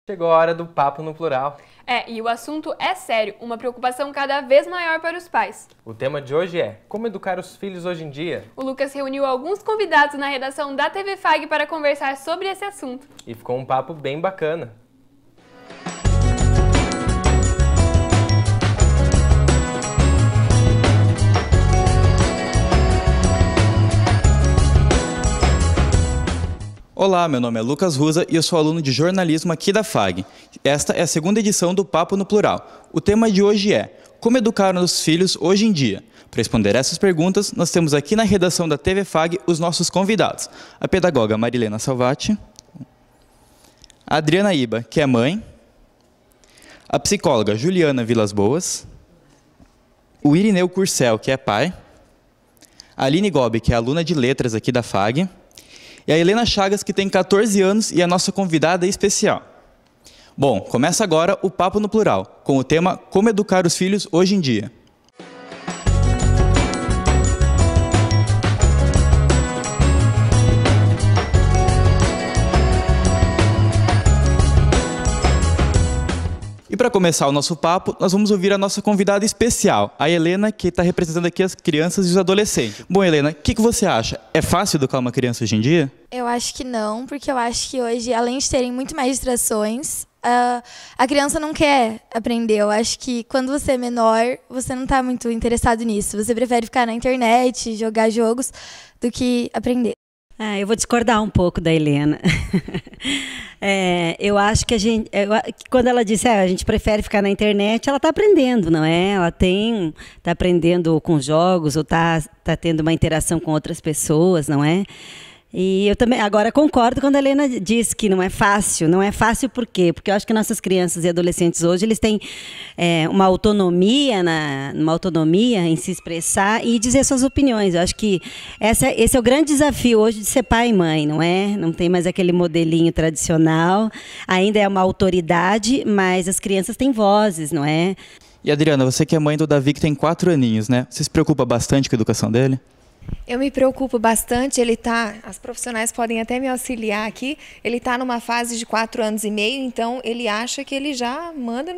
Chegou a hora do papo no plural. E o assunto é sério, uma preocupação cada vez maior para os pais. O tema de hoje é como educar os filhos hoje em dia. O Lucas reuniu alguns convidados na redação da TV FAG para conversar sobre esse assunto. E ficou um papo bem bacana. Olá, meu nome é Lucas Rusa e eu sou aluno de jornalismo aqui da FAG. Esta é a segunda edição do Papo no Plural. O tema de hoje é como educar os filhos hoje em dia. Para responder essas perguntas, nós temos aqui na redação da TV FAG os nossos convidados. A pedagoga Marilena Salvati, a Adriana Iba, que é mãe, a psicóloga Juliana Vilas Boas, o Irineu Curcel, que é pai, a Aline Gobi, que é aluna de letras aqui da FAG, e a Helena Chagas, que tem 14 anos e é a nossa convidada especial. Bom, começa agora o Papo no Plural, com o tema Como educar os filhos hoje em dia. E para começar o nosso papo, nós vamos ouvir a nossa convidada especial, a Helena, que está representando aqui as crianças e os adolescentes. Bom, Helena, o que você acha? É fácil educar uma criança hoje em dia? Eu acho que não, porque eu acho que hoje, além de terem muito mais distrações, a criança não quer aprender. Eu acho que quando você é menor, você não está muito interessado nisso. Você prefere ficar na internet, jogar jogos, do que aprender. Eu vou discordar um pouco da Helena. Eu acho que quando ela disse a gente prefere ficar na internet, ela está aprendendo, não é? Ela está aprendendo com jogos ou está tendo uma interação com outras pessoas, não é? E eu também agora concordo quando a Helena diz que não é fácil. Não é fácil por quê? Porque eu acho que nossas crianças e adolescentes hoje eles têm uma autonomia em se expressar e dizer suas opiniões. Eu acho que esse é o grande desafio hoje de ser pai e mãe, não é? Não tem mais aquele modelinho tradicional. Ainda é uma autoridade, mas as crianças têm vozes, não é? E Adriana, você que é mãe do Davi, que tem 4 aninhos, né? Você se preocupa bastante com a educação dele? Eu me preocupo bastante, as profissionais podem até me auxiliar aqui, ele está numa fase de 4 anos e meio, então ele acha que ele já manda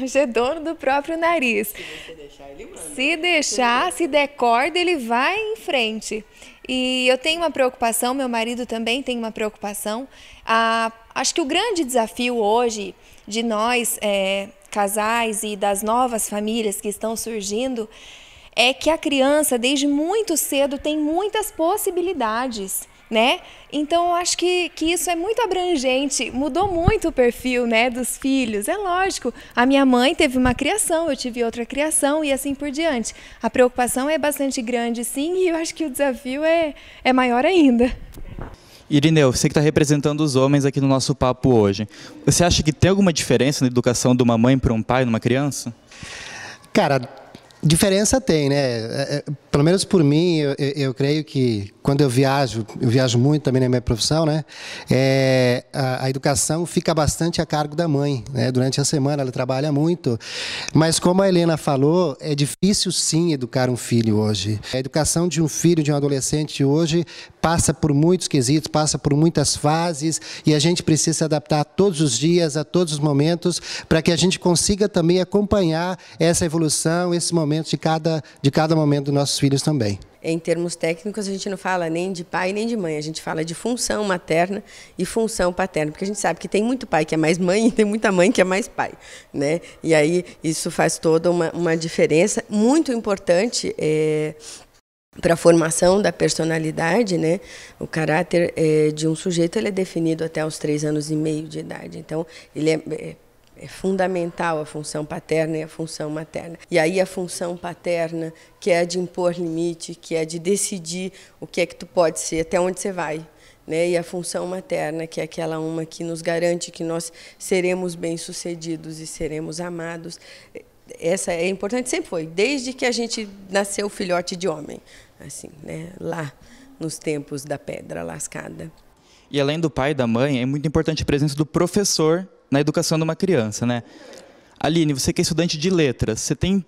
já é dono do próprio nariz. Se você deixar, ele manda. Se deixar, se der corda, ele vai em frente. E eu tenho uma preocupação, meu marido também tem uma preocupação. Acho que o grande desafio hoje de nós, casais e das novas famílias que estão surgindo, é que a criança, desde muito cedo, tem muitas possibilidades, né? Então, eu acho que isso é muito abrangente, mudou muito o perfil, né, dos filhos. É lógico, a minha mãe teve uma criação, eu tive outra criação e assim por diante. A preocupação é bastante grande, sim, e eu acho que o desafio é maior ainda. Irineu, você que está representando os homens aqui no nosso papo hoje, você acha que tem alguma diferença na educação de uma mãe para um pai numa criança? Cara, diferença tem, né? Pelo menos por mim, eu creio que quando eu viajo muito também na minha profissão, né? A educação fica bastante a cargo da mãe, né? Durante a semana ela trabalha muito, mas como a Helena falou, é difícil sim educar um filho hoje. A educação de um filho, de um adolescente hoje, passa por muitos quesitos, passa por muitas fases e a gente precisa se adaptar todos os dias, a todos os momentos, para que a gente consiga também acompanhar essa evolução, esse momento de cada momento dos nossos filhos também. Em termos técnicos, a gente não fala nem de pai nem de mãe, a gente fala de função materna e função paterna, porque a gente sabe que tem muito pai que é mais mãe e tem muita mãe que é mais pai, né? E aí isso faz toda uma diferença muito importante para a formação da personalidade, né? O caráter de um sujeito ele é definido até os 3 anos e meio de idade, então ele é fundamental a função paterna e a função materna. E aí a função paterna, que é a de impor limite, que é de decidir o que é que tu pode ser, até onde você vai, né? E a função materna, que é aquela uma que nos garante que nós seremos bem-sucedidos e seremos amados. Essa é importante, sempre foi, desde que a gente nasceu filhote de homem, assim, né? Lá nos tempos da pedra lascada. E além do pai e da mãe, é muito importante a presença do professor na educação de uma criança, né? Aline, você que é estudante de letras, você tem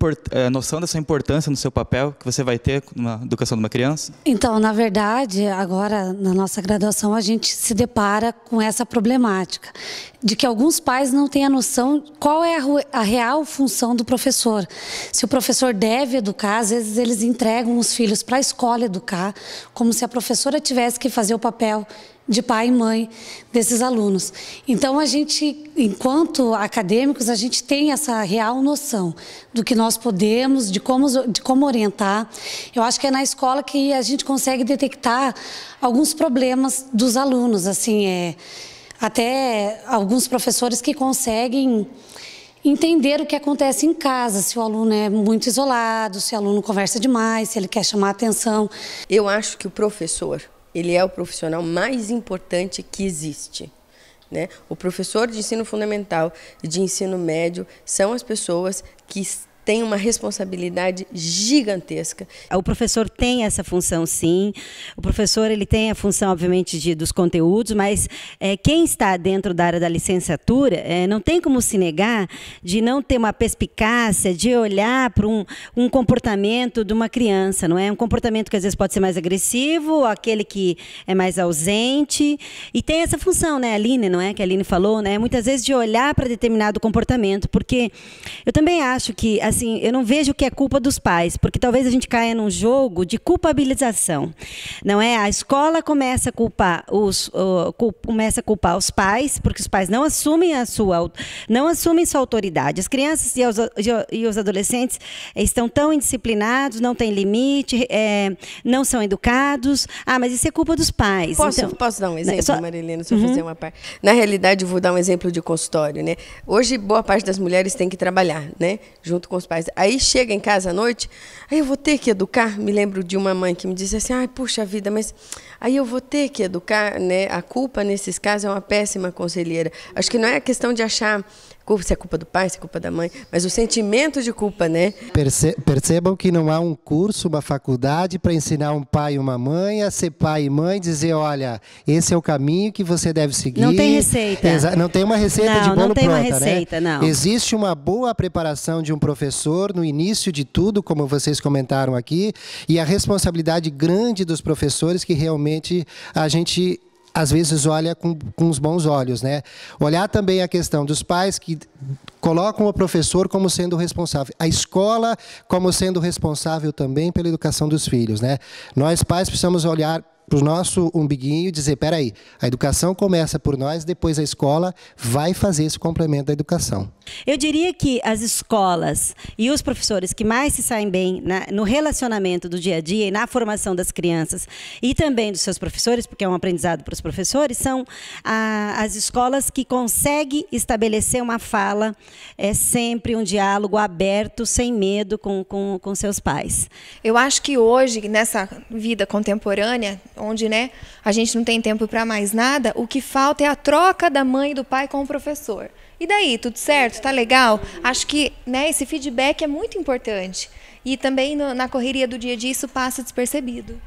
noção dessa importância no seu papel que você vai ter na educação de uma criança? Então, na verdade, agora na nossa graduação a gente se depara com essa problemática. de que alguns pais não têm a noção qual é a real função do professor. Se o professor deve educar, às vezes eles entregam os filhos para a escola educar, como se a professora tivesse que fazer o papel de pai e mãe desses alunos. Então, a gente, enquanto acadêmicos, a gente tem essa real noção do que nós podemos, de como orientar. Eu acho que é na escola que a gente consegue detectar alguns problemas dos alunos, assim, até alguns professores que conseguem entender o que acontece em casa, se o aluno é muito isolado, se o aluno conversa demais, se ele quer chamar a atenção. Eu acho que o professor, ele é o profissional mais importante que existe, né? O professor de ensino fundamental e de ensino médio são as pessoas que têm uma responsabilidade gigantesca. O professor tem essa função, sim. O professor ele tem a função, obviamente, dos conteúdos, mas quem está dentro da área da licenciatura não tem como se negar de não ter uma perspicácia, de olhar para um comportamento de uma criança, não é? Um comportamento que às vezes pode ser mais agressivo, aquele que é mais ausente. E tem essa função, né, Aline, não é? Que a Aline falou, né? Muitas vezes de olhar para determinado comportamento, porque eu também acho que assim, eu não vejo que é culpa dos pais, porque talvez a gente caia num jogo de culpabilização, não é? A escola começa a culpar os pais, porque os pais não assumem sua autoridade. As crianças e os adolescentes estão tão indisciplinados, não têm limite, não são educados. Ah, mas isso é culpa dos pais. Posso dar um exemplo, Marilena, se eu fazer uma parte? Na realidade, eu vou dar um exemplo de consultório, né? Hoje, boa parte das mulheres tem que trabalhar, né? Junto com os pais. Aí chega em casa à noite, aí eu vou ter que educar. Me lembro de uma mãe que me disse assim, ai, puxa vida, mas aí eu vou ter que educar, né? A culpa, nesses casos, é uma péssima conselheira. Acho que não é a questão de achar se é culpa do pai, se é culpa da mãe, mas o sentimento de culpa, né? Percebam que não há um curso, uma faculdade para ensinar um pai e uma mãe a ser pai e mãe, dizer, olha, esse é o caminho que você deve seguir. Não tem receita. Não tem uma receita de bolo pronta, não tem uma receita, né? não. Existe uma boa preparação de um professor no início de tudo, como vocês comentaram aqui, e a responsabilidade grande dos professores que realmente a gente às vezes olha com os bons olhos, né? Olhar também a questão dos pais que colocam o professor como sendo responsável, a escola como sendo responsável também pela educação dos filhos, né? Nós pais precisamos olhar para o nosso umbiguinho e dizer, peraí, a educação começa por nós, depois a escola vai fazer esse complemento da educação. Eu diria que as escolas e os professores que mais se saem bem no relacionamento do dia a dia e na formação das crianças e também dos seus professores, porque é um aprendizado para os professores, são as escolas que conseguem estabelecer uma fala, sempre um diálogo aberto, sem medo com seus pais. Eu acho que hoje, nessa vida contemporânea, onde, né, a gente não tem tempo para mais nada, o que falta é a troca da mãe e do pai com o professor. E daí, tudo certo? Tá legal? Acho que, né, esse feedback é muito importante. E também na correria do dia a dia isso passa despercebido.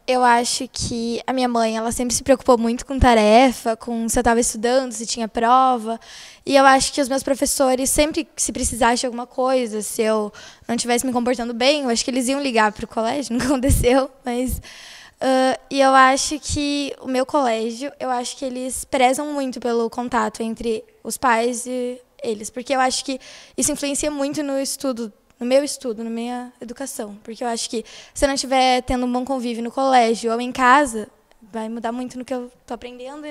Eu acho que a minha mãe, ela sempre se preocupou muito com tarefa, com se eu estava estudando, se tinha prova. E eu acho que os meus professores, sempre que se precisasse de alguma coisa, se eu não estivesse me comportando bem, eu acho que eles iam ligar para o colégio, nunca aconteceu, mas... e eu acho que o meu colégio, eu acho que eles prezam muito pelo contato entre os pais e eles, porque eu acho que isso influencia muito no estudo, no meu estudo, na minha educação, porque eu acho que se eu não estiver tendo um bom convívio no colégio ou em casa, vai mudar muito no que eu estou aprendendo.